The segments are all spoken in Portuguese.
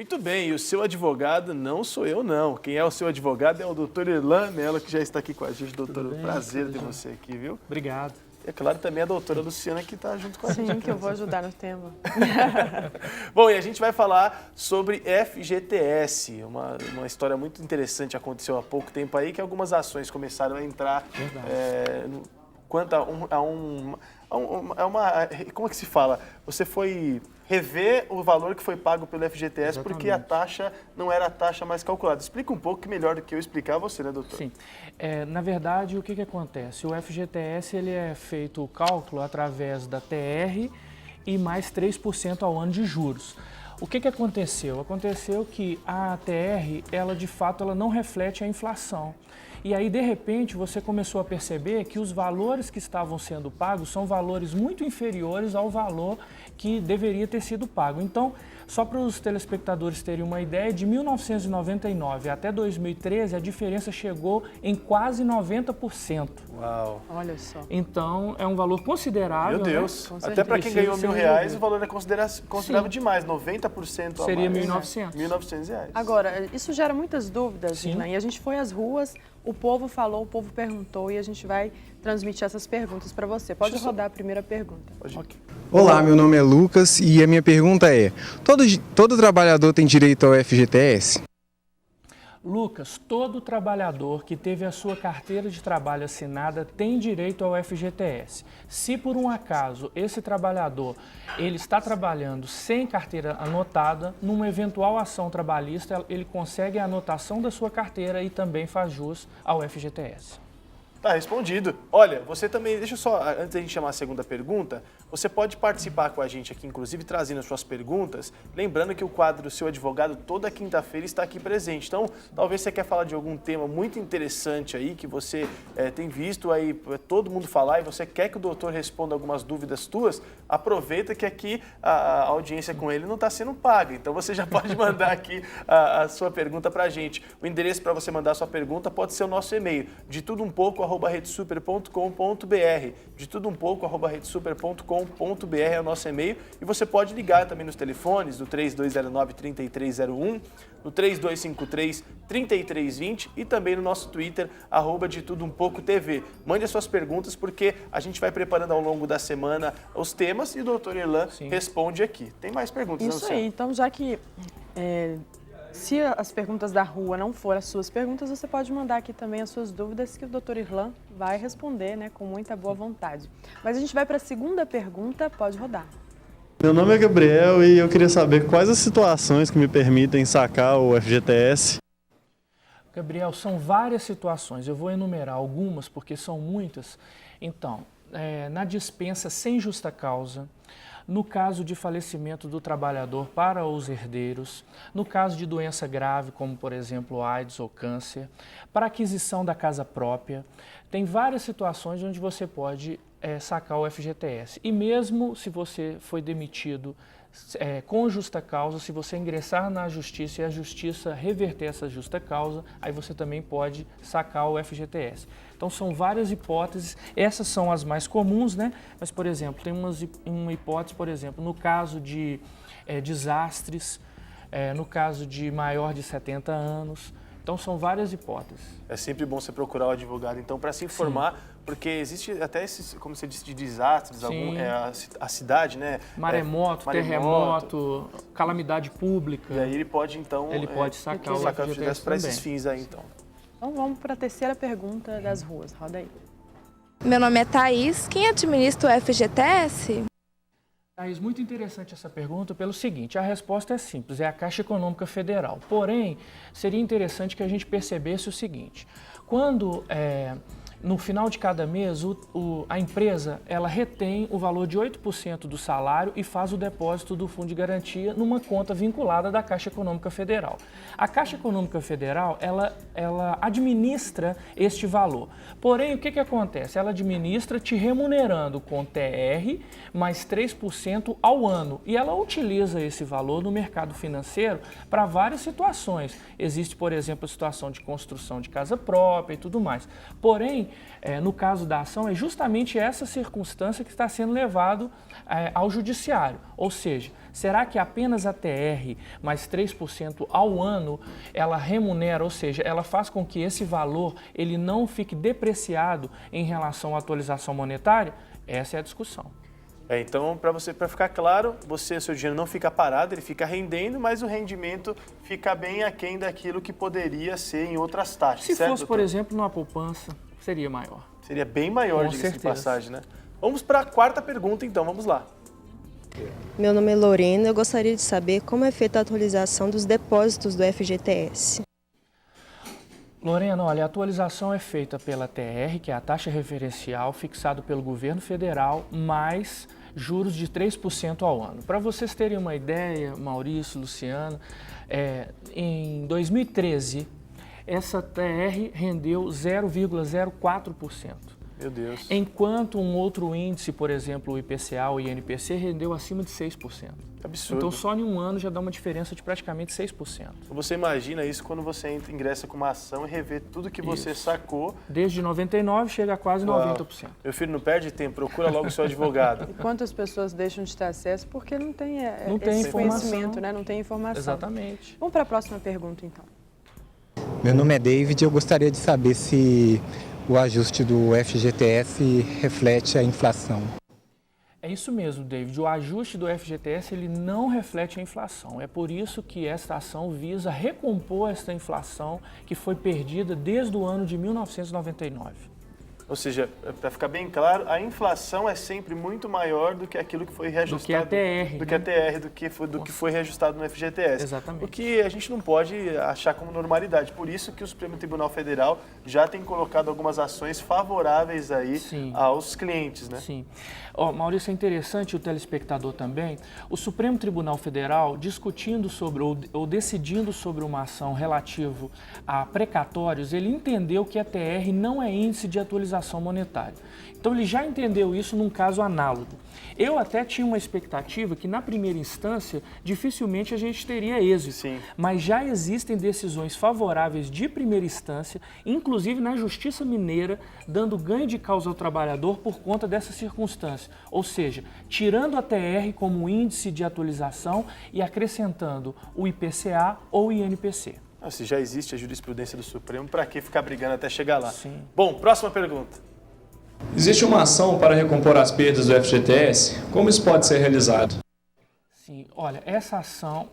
Muito bem, e o seu advogado não sou eu, não. Quem é o seu advogado é o doutor Irlan Mello, que já está aqui com a gente. Doutor, prazer ter você aqui, viu? Obrigado. E é claro, também a doutora Luciana, que está junto com a gente. Sim, que eu vou ajudar no tema. Bom, e a gente vai falar sobre FGTS, uma história muito interessante, aconteceu há pouco tempo aí, que algumas ações começaram a entrar quanto como é que se fala? Você foi rever o valor que foi pago pelo FGTS. Exatamente. Porque a taxa não era a taxa mais calculada. Explica um pouco, que melhor do que eu explicar você, né, doutor? Sim. Na verdade, o que acontece? O FGTS ele é feito o cálculo através da TR e mais 3% ao ano de juros. O que aconteceu? Aconteceu que a TR, ela de fato ela não reflete a inflação. E aí, de repente, você começou a perceber que os valores que estavam sendo pagos são valores muito inferiores ao valor que deveria ter sido pago. Então, só para os telespectadores terem uma ideia, de 1999 até 2013, a diferença chegou em quase 90%. Uau! Olha só. Então, é um valor considerável. Meu Deus! Né? Até para quem ganhou R$1.000, o valor é considerável demais, 90% a seria mais. R$1.900. R$1.900. Agora, isso gera muitas dúvidas, Sim. né? E a gente foi às ruas, o povo falou, o povo perguntou e a gente vai transmitir essas perguntas para você. Pode rodar a primeira pergunta. Okay. Olá, meu nome é Lucas e a minha pergunta é: todo trabalhador tem direito ao FGTS? Lucas, todo trabalhador que teve a sua carteira de trabalho assinada tem direito ao FGTS. Se por um acaso esse trabalhador ele está trabalhando sem carteira anotada, numa eventual ação trabalhista, ele consegue a anotação da sua carteira e também faz jus ao FGTS. Tá respondido. Olha, você também, deixa eu só, antes da gente chamar a segunda pergunta, você pode participar com a gente aqui, inclusive trazendo as suas perguntas, lembrando que o quadro Seu Advogado toda quinta-feira está aqui presente. Então, talvez você quer falar de algum tema muito interessante aí, que você tem visto aí todo mundo falar e você quer que o doutor responda algumas dúvidas tuas, aproveita que aqui a audiência com ele não está sendo paga. Então, você já pode mandar aqui a sua pergunta para a gente. O endereço para você mandar a sua pergunta pode ser o nosso e-mail, de tudo um pouco, @redesuper.com.br, de tudo um pouco, @redesuper.com.br é o nosso e-mail, e você pode ligar também nos telefones do 3209-3301, no 3253-3320 e também no nosso Twitter, @detudoumpoucotv. Mande as suas perguntas, porque a gente vai preparando ao longo da semana os temas e o doutor Irlan responde aqui. Tem mais perguntas, Isso aí, então já que se as perguntas da rua não forem as suas perguntas, você pode mandar aqui também as suas dúvidas que o doutor Irlan vai responder, né, com muita boa vontade. Mas a gente vai para a segunda pergunta, pode rodar. Meu nome é Gabriel e eu queria saber quais as situações que me permitem sacar o FGTS. Gabriel, são várias situações, eu vou enumerar algumas porque são muitas. Então, na dispensa sem justa causa, no caso de falecimento do trabalhador para os herdeiros, no caso de doença grave, como por exemplo AIDS ou câncer, para aquisição da casa própria, tem várias situações onde você pode sacar o FGTS. E mesmo se você foi demitido com justa causa, se você ingressar na justiça e a justiça reverter essa justa causa, aí você também pode sacar o FGTS. Então são várias hipóteses, essas são as mais comuns, né? Mas, por exemplo, tem uma hipótese, por exemplo, no caso de desastres, no caso de maior de 70 anos. Então são várias hipóteses. É sempre bom você procurar o advogado, então, para se informar, porque existe até esses, como você disse, de desastres, a cidade, né? Maremoto, terremoto, calamidade pública. E aí ele pode, então, sacar o FGTS para esses fins aí, então. Então vamos para a terceira pergunta das ruas, roda aí. Meu nome é Thaís, quem administra o FGTS? Thaís, muito interessante essa pergunta pelo seguinte, a resposta é simples, é a Caixa Econômica Federal. Porém, seria interessante que a gente percebesse o seguinte, quando no final de cada mês a empresa ela retém o valor de 8% do salário e faz o depósito do Fundo de Garantia numa conta vinculada da Caixa Econômica Federal. A Caixa Econômica Federal, ela administra este valor. Porém, o que acontece? Ela administra te remunerando com TR mais 3% ao ano. E ela utiliza esse valor no mercado financeiro para várias situações. Existe, por exemplo, a situação de construção de casa própria e tudo mais. Porém, no caso da ação, é justamente essa circunstância que está sendo levado ao judiciário. Ou seja, será que apenas a TR mais 3% ao ano, ela remunera, ou seja, ela faz com que esse valor ele não fique depreciado em relação à atualização monetária? Essa é a discussão. Então, para ficar claro, seu dinheiro não fica parado, ele fica rendendo, mas o rendimento fica bem aquém daquilo que poderia ser em outras taxas, Se certo, fosse, doutor? por exemplo, numa poupança, seria maior. Seria bem maior, Com diga-se de certeza. passagem, né? Vamos para a quarta pergunta, então, vamos lá. Meu nome é Lorena, eu gostaria de saber como é feita a atualização dos depósitos do FGTS. Lorena, olha, a atualização é feita pela TR, que é a taxa referencial fixada pelo governo federal, mais juros de 3% ao ano. Para vocês terem uma ideia, Maurício, Luciano, em 2013, essa TR rendeu 0,04%. Meu Deus. Enquanto um outro índice, por exemplo, o IPCA ou o INPC, rendeu acima de 6%. Absurdo. Então, só em um ano já dá uma diferença de praticamente 6%. Você imagina isso quando você ingressa com uma ação e revê tudo que você sacou. Desde 99 chega a quase 90%. Meu filho, não perde tempo, procura logo o seu advogado. E quantas pessoas deixam de ter acesso porque não tem, Não tem esse informação. conhecimento, né? Não tem informação. Exatamente. Vamos para a próxima pergunta, então. Meu nome é David e eu gostaria de saber se o ajuste do FGTS reflete a inflação. É isso mesmo, David. O ajuste do FGTS ele não reflete a inflação. É por isso que esta ação visa recompor esta inflação que foi perdida desde o ano de 1999. Ou seja, para ficar bem claro, a inflação é sempre muito maior do que aquilo que foi reajustado. Do que a TR. Do que a TR, do que foi reajustado no FGTS. Exatamente. O que a gente não pode achar como normalidade. Por isso que o Supremo Tribunal Federal já tem colocado algumas ações favoráveis aí aos clientes, né? Sim. Maurício, é interessante, o telespectador também, o Supremo Tribunal Federal discutindo sobre ou decidindo sobre uma ação relativo a precatórios, ele entendeu que a TR não é índice de atualização monetária. Então ele já entendeu isso num caso análogo. Eu até tinha uma expectativa que na primeira instância dificilmente a gente teria êxito, Sim. mas já existem decisões favoráveis de primeira instância, inclusive na Justiça Mineira, dando ganho de causa ao trabalhador por conta dessa circunstância. Ou seja, tirando a TR como índice de atualização e acrescentando o IPCA ou o INPC. Se já existe a jurisprudência do Supremo, para que ficar brigando até chegar lá? Sim. Bom, próxima pergunta. Existe uma ação para recompor as perdas do FGTS? Como isso pode ser realizado? Sim, olha, essa ação,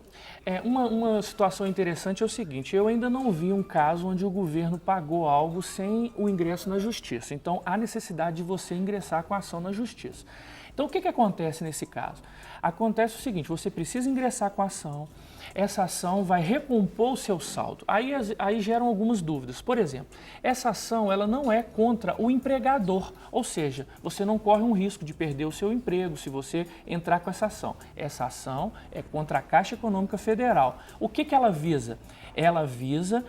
uma situação interessante é o seguinte, eu ainda não vi um caso onde o governo pagou algo sem o ingresso na justiça. Então, há necessidade de você ingressar com a ação na justiça. Então, o que acontece nesse caso? Acontece o seguinte, você precisa ingressar com a ação, essa ação vai recompor o seu saldo. Aí geram algumas dúvidas. Por exemplo, essa ação ela não é contra o empregador, ou seja, você não corre um risco de perder o seu emprego se você entrar com essa ação. Essa ação é contra a Caixa Econômica Federal. O que ela visa? Ela visa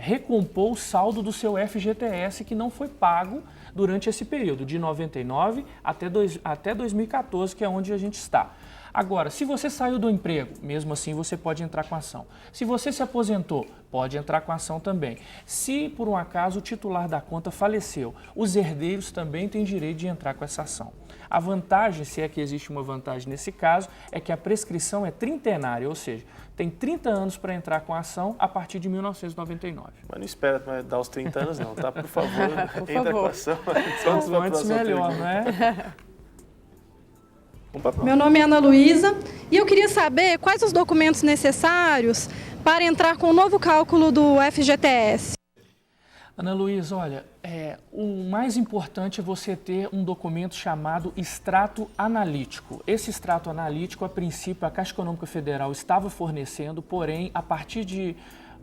recompor o saldo do seu FGTS que não foi pago durante esse período, de 99 até 2014, que é onde a gente está. Agora, se você saiu do emprego, mesmo assim você pode entrar com a ação. Se você se aposentou, pode entrar com a ação também. Se, por um acaso, o titular da conta faleceu, os herdeiros também têm direito de entrar com essa ação. A vantagem, se é que existe uma vantagem nesse caso, é que a prescrição é trintenária, ou seja, tem 30 anos para entrar com a ação a partir de 1999. Mas não espera dar os 30 anos não, tá? Por favor, Por entra favor. com a ação. Quanto antes melhor, não é? Meu nome é Ana Luísa e eu queria saber quais os documentos necessários para entrar com o novo cálculo do FGTS. Ana Luísa, olha, o mais importante é você ter um documento chamado extrato analítico. Esse extrato analítico, a princípio, a Caixa Econômica Federal estava fornecendo, porém, a partir de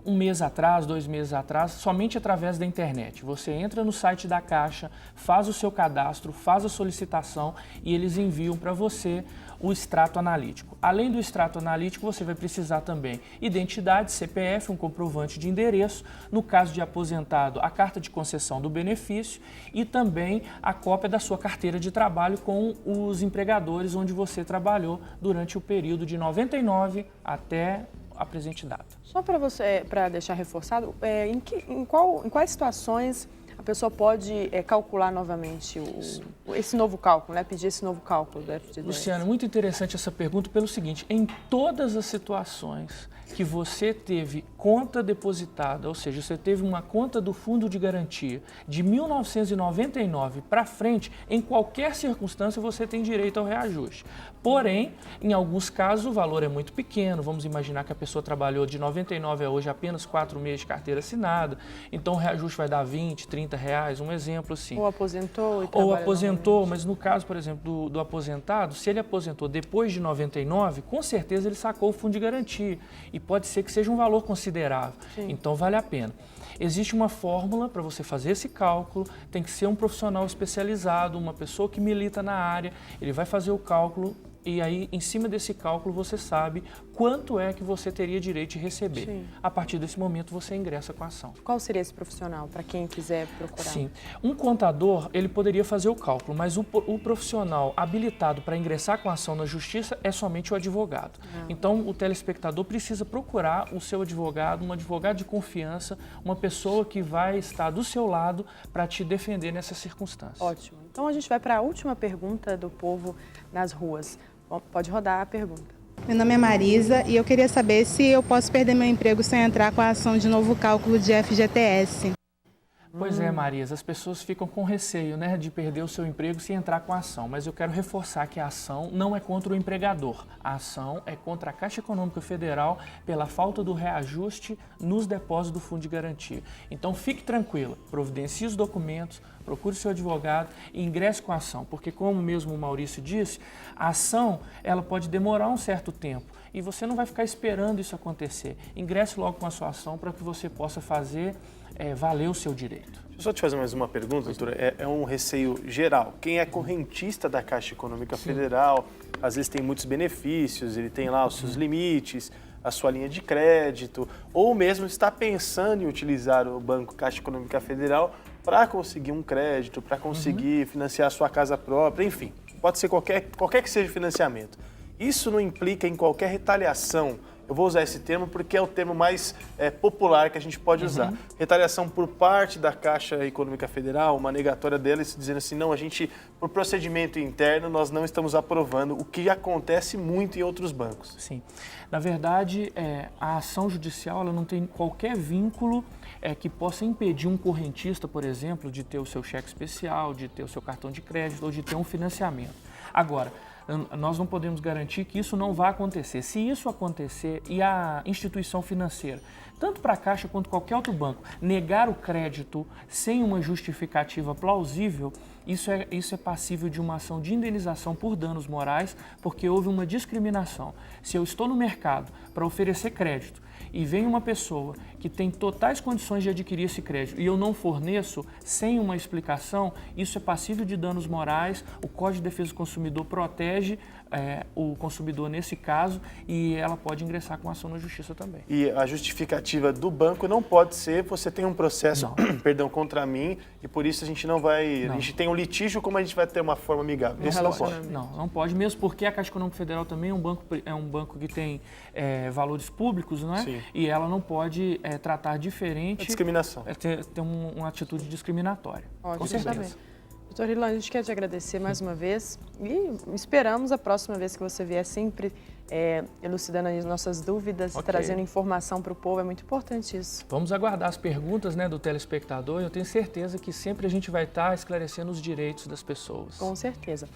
um mês atrás, 2 meses atrás, somente através da internet. Você entra no site da Caixa, faz o seu cadastro, faz a solicitação e eles enviam para você o extrato analítico. Além do extrato analítico, você vai precisar também identidade, CPF, um comprovante de endereço, no caso de aposentado, a carta de concessão do benefício e também a cópia da sua carteira de trabalho com os empregadores onde você trabalhou durante o período de 99 até a presente data. Só para deixar reforçado, em quais situações A pessoa pode calcular novamente esse novo cálculo, né? Pedir esse novo cálculo do FGTS. Luciana, muito interessante essa pergunta pelo seguinte, em todas as situações que você teve conta depositada, ou seja, você teve uma conta do Fundo de Garantia de 1999 para frente, em qualquer circunstância você tem direito ao reajuste. Porém, em alguns casos o valor é muito pequeno, vamos imaginar que a pessoa trabalhou de 99 a hoje apenas 4 meses de carteira assinada, então o reajuste vai dar 20, 30 reais, um exemplo assim. Ou aposentou. Ou aposentou, mas no caso, por exemplo, do aposentado, se ele aposentou depois de 99, com certeza ele sacou o Fundo de Garantia e pode ser que seja um valor considerável, então vale a pena. Existe uma fórmula para você fazer esse cálculo, tem que ser um profissional especializado, uma pessoa que milita na área, ele vai fazer o cálculo e aí, em cima desse cálculo, você sabe quanto é que você teria direito de receber. Sim. A partir desse momento, você ingressa com a ação. Qual seria esse profissional, para quem quiser procurar? Sim. Um contador, ele poderia fazer o cálculo, mas o profissional habilitado para ingressar com a ação na justiça é somente o advogado. Então, o telespectador precisa procurar o seu advogado, um advogado de confiança, uma pessoa que vai estar do seu lado para te defender nessas circunstâncias. Ótimo. Então, a gente vai para a última pergunta do povo nas ruas. Pode rodar a pergunta. Meu nome é Marisa e eu queria saber se eu posso perder meu emprego sem entrar com a ação de novo cálculo de FGTS. Pois é, Marisa, as pessoas ficam com receio, né, de perder o seu emprego se entrar com a ação, mas eu quero reforçar que a ação não é contra o empregador, a ação é contra a Caixa Econômica Federal pela falta do reajuste nos depósitos do Fundo de Garantia. Então fique tranquila, providencie os documentos, procure seu advogado e ingresse com a ação, porque como mesmo o Maurício disse, a ação ela pode demorar um certo tempo e você não vai ficar esperando isso acontecer. Ingresse logo com a sua ação para que você possa fazer valer o seu direito. Deixa eu só te fazer mais uma pergunta, doutora. É um receio geral. Quem é correntista da Caixa Econômica Federal, às vezes tem muitos benefícios, ele tem lá os seus limites, a sua linha de crédito, ou mesmo está pensando em utilizar o Banco Caixa Econômica Federal para conseguir um crédito, para conseguir financiar a sua casa própria, enfim, pode ser qualquer que seja o financiamento. Isso não implica em qualquer retaliação. Eu vou usar esse termo porque é o termo mais popular que a gente pode usar. Retaliação por parte da Caixa Econômica Federal, uma negatória deles dizendo assim, não, a gente, por procedimento interno, nós não estamos aprovando, o que acontece muito em outros bancos. Sim. Na verdade, a ação judicial ela não tem qualquer vínculo que possa impedir um correntista, por exemplo, de ter o seu cheque especial, de ter o seu cartão de crédito ou de ter um financiamento. Agora, nós não podemos garantir que isso não vai acontecer. Se isso acontecer e a instituição financeira, tanto para a Caixa quanto qualquer outro banco, negar o crédito sem uma justificativa plausível, isso é passível de uma ação de indenização por danos morais, porque houve uma discriminação. Se eu estou no mercado para oferecer crédito e vem uma pessoa que tem totais condições de adquirir esse crédito e eu não forneço sem uma explicação, isso é passível de danos morais, o Código de Defesa do Consumidor protege o consumidor nesse caso e ela pode ingressar com ação na justiça também. E a justificativa do banco não pode ser você tem um processo contra mim e por isso a gente não vai... A gente tem um litígio, como a gente vai ter uma forma amigável? Isso não pode. Não pode mesmo, porque a Caixa Econômica Federal também é um banco que tem valores públicos, não é? Sim. E ela não pode tratar diferente... A discriminação. Ter uma atitude discriminatória. Ótimo, com certeza. Doutor Irlan, a gente quer te agradecer mais uma vez e esperamos a próxima vez que você vier sempre elucidando as nossas dúvidas, trazendo informação para o povo, é muito importante isso. Vamos aguardar as perguntas do telespectador e eu tenho certeza que sempre a gente vai estar esclarecendo os direitos das pessoas. Com certeza.